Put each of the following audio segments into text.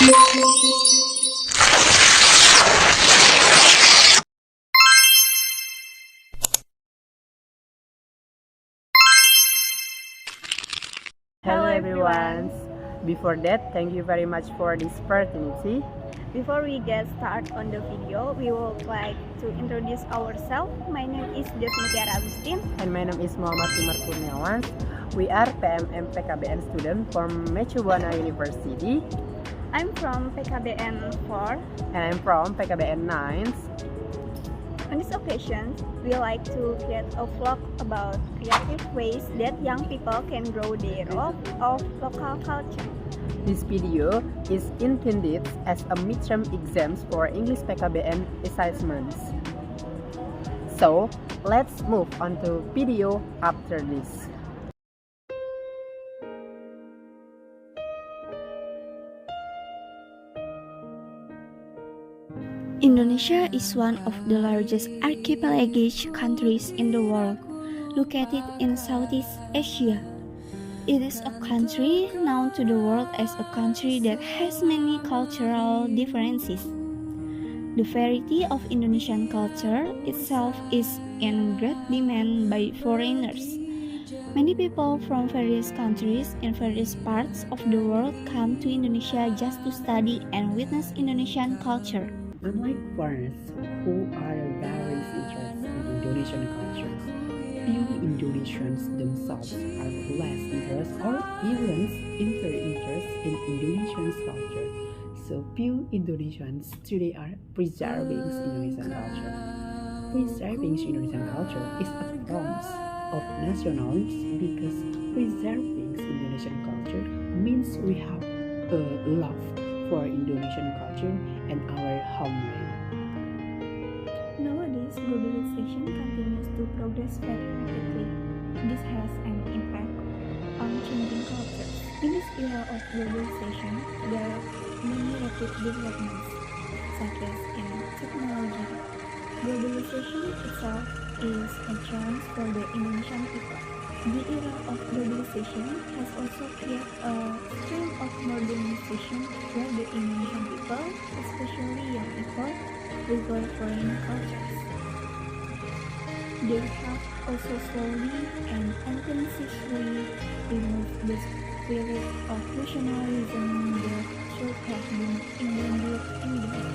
Hello everyone! Before that, thank you very much for this opportunity. Before we get started on the video, we would like to introduce ourselves. My name is Dosen. And my name is Mohammad Simar Kurniawan. We are PKBN student from Mercu Buana University. I'm from PKBN 4. And I'm from PKBN 9. On this occasion, we like to create a vlog about creative ways that young people can grow their love of local culture. This video is intended as a midterm exams for English PKBN assessments. So, let's move on to video after this. Indonesia is one of the largest archipelagic countries in the world, located in Southeast Asia. It is a country known to the world as a country that has many cultural differences. The variety of Indonesian culture itself is in great demand by foreigners. Many people from various countries in various parts of the world come to Indonesia just to study and witness Indonesian culture. Unlike foreigners who are very interested in Indonesian culture, few Indonesians themselves are less interested or even very interested in Indonesian culture. So few Indonesians today are preserving Indonesian culture. Preserving Indonesian culture is a form of nationalism because preserving Indonesian culture means we have a love for Indonesian culture and our homeland. Nowadays, globalization continues to progress very rapidly. This has an impact on changing cultures. In this era of globalization, there are many rapid developments, such as in technology. Globalization itself is a challenge for the Indonesian people. The era of globalization has also created a stream of modernization where the Indonesian people, especially young people, prefer foreign cultures. They have also slowly and unconsciously removed the spirit of nationalism that should have been engendered in them.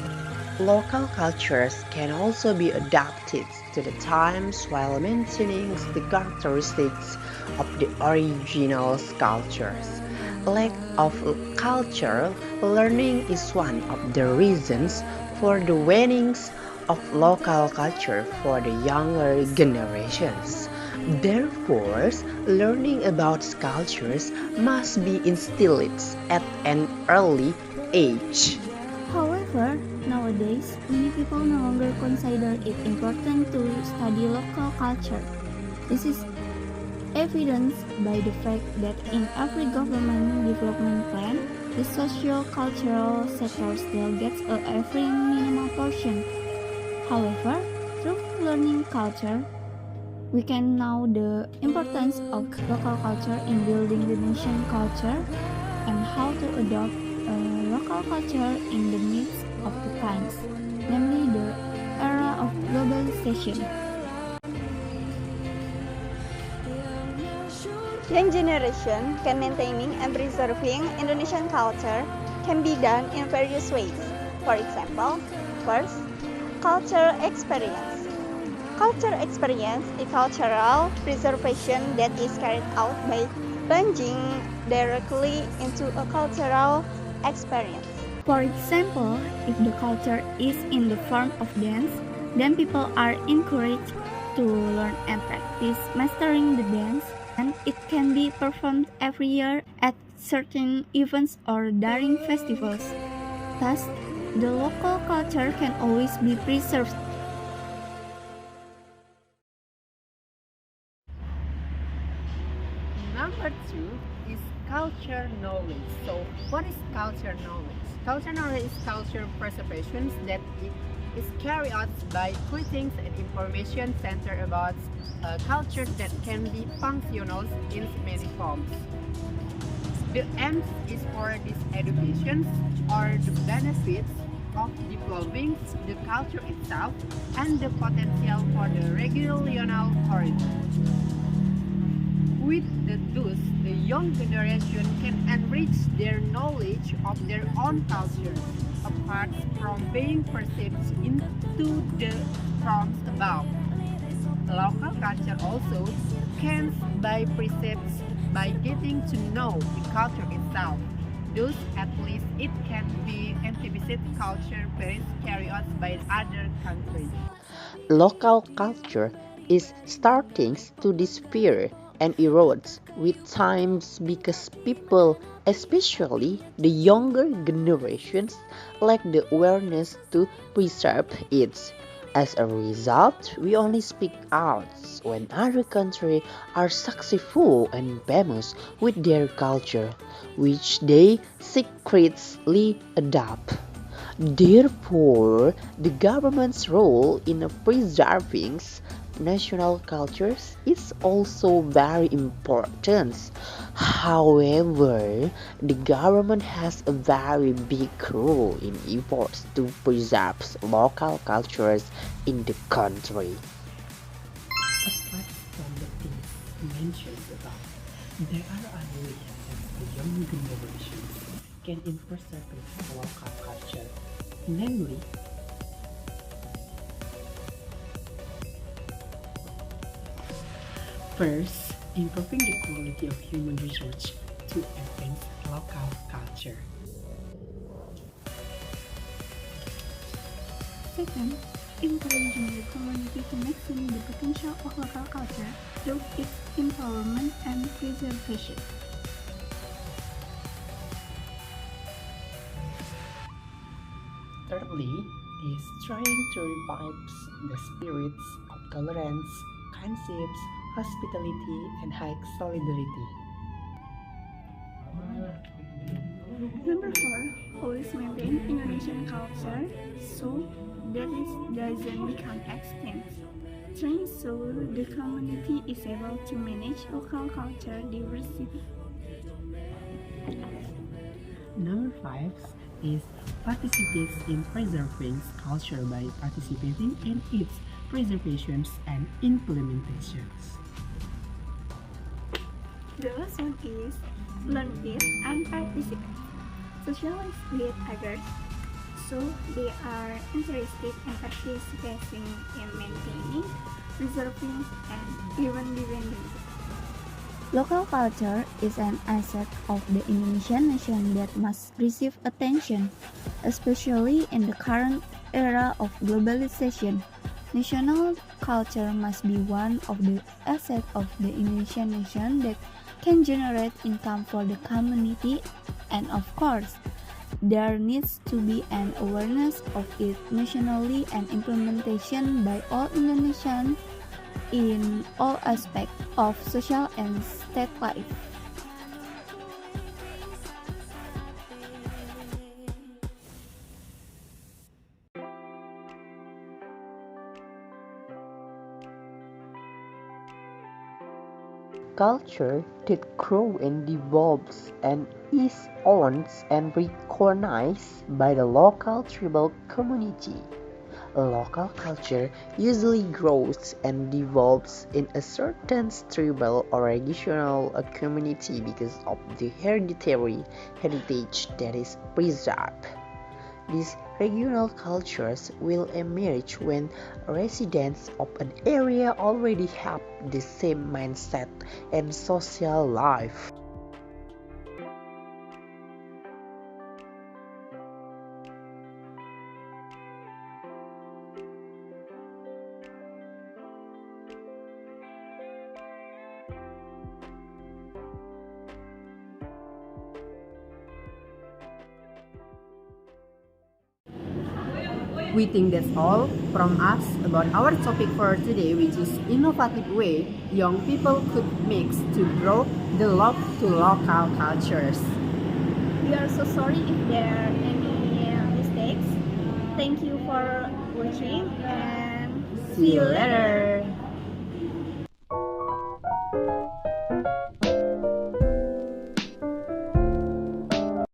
Local cultures can also be adapted to the times while maintaining the characteristics of the original cultures. Lack of cultural learning is one of the reasons for the waning of local culture for the younger generations. Therefore, learning about cultures must be instilled at an early age. However, nowadays, many people no longer consider it important to study local culture. This is evidenced by the fact that in every government development plan, the socio-cultural sector still gets every minimal portion. However, through learning culture, we can know the importance of local culture in building the nation culture and how to adopt local culture in the midst of the times, namely the era of globalization. Young generation can maintaining and preserving Indonesian culture can be done in various ways. For example, first, cultural experience. Culture experience is cultural preservation that is carried out by plunging directly into a cultural experience. For example, if the culture is in the form of dance, then people are encouraged to learn and practice mastering the dance, and it can be performed every year at certain events or during festivals. Thus, the local culture can always be preserved. Number 2 is culture knowledge. So, what is culture knowledge? Culture knowledge is culture preservation that is carried out by creating an information center about culture that can be functional in many forms. The aims is for these educations or the benefits of developing the culture itself and the potential for the regional tourism. With the thus, the young generation can enrich their knowledge of their own culture, apart from being perceived into the forms above. Local culture also can by precepts by getting to know the culture itself. Thus, at least it can be exhibited culture very carried out by other countries. Local culture is starting to disappear and erodes with times because people, especially the younger generations, lack the awareness to preserve it. As a result, we only speak out when other countries are successful and famous with their culture, which they secretly adopt. Therefore, the government's role in preserving national cultures is also very important. However, the government has a very big role in efforts to preserve local cultures in the country. Apart from the things mentioned above, there are other ways that the young generations can preserve local culture, namely first, improving the quality of human research to advance local culture. Second, encouraging the community to maximize the potential of local culture through its empowerment and preservation. Thirdly, is trying to revive the spirits of tolerance, kindship, hospitality, and high solidarity. Number 4, always maintain Indonesian culture so that it doesn't become extinct. Trying so the community is able to manage local culture diversity. Number 5 is participates in preserving culture by participating in its preservations and implementations. The last one is learn with and participate. Socialize with others so they are interested in participating in maintaining, preserving, and even defending. Local culture is an asset of the Indonesian nation that must receive attention, especially in the current era of globalization. National culture must be one of the assets of the Indonesian nation that can generate income for the community, and of course, there needs to be an awareness of it nationally and implementation by all Indonesians in all aspects of social and state life. Culture that grows and develops and is owned and recognized by the local tribal community. Local culture usually grows and develops in a certain tribal or regional community because of the hereditary heritage that is preserved. These regional cultures will emerge when residents of an area already have the same mindset and social life. We think that's all from us about our topic for today, which is innovative way young people could mix to grow the love to local cultures. We are so sorry if there are any mistakes. Thank you for watching and See you later.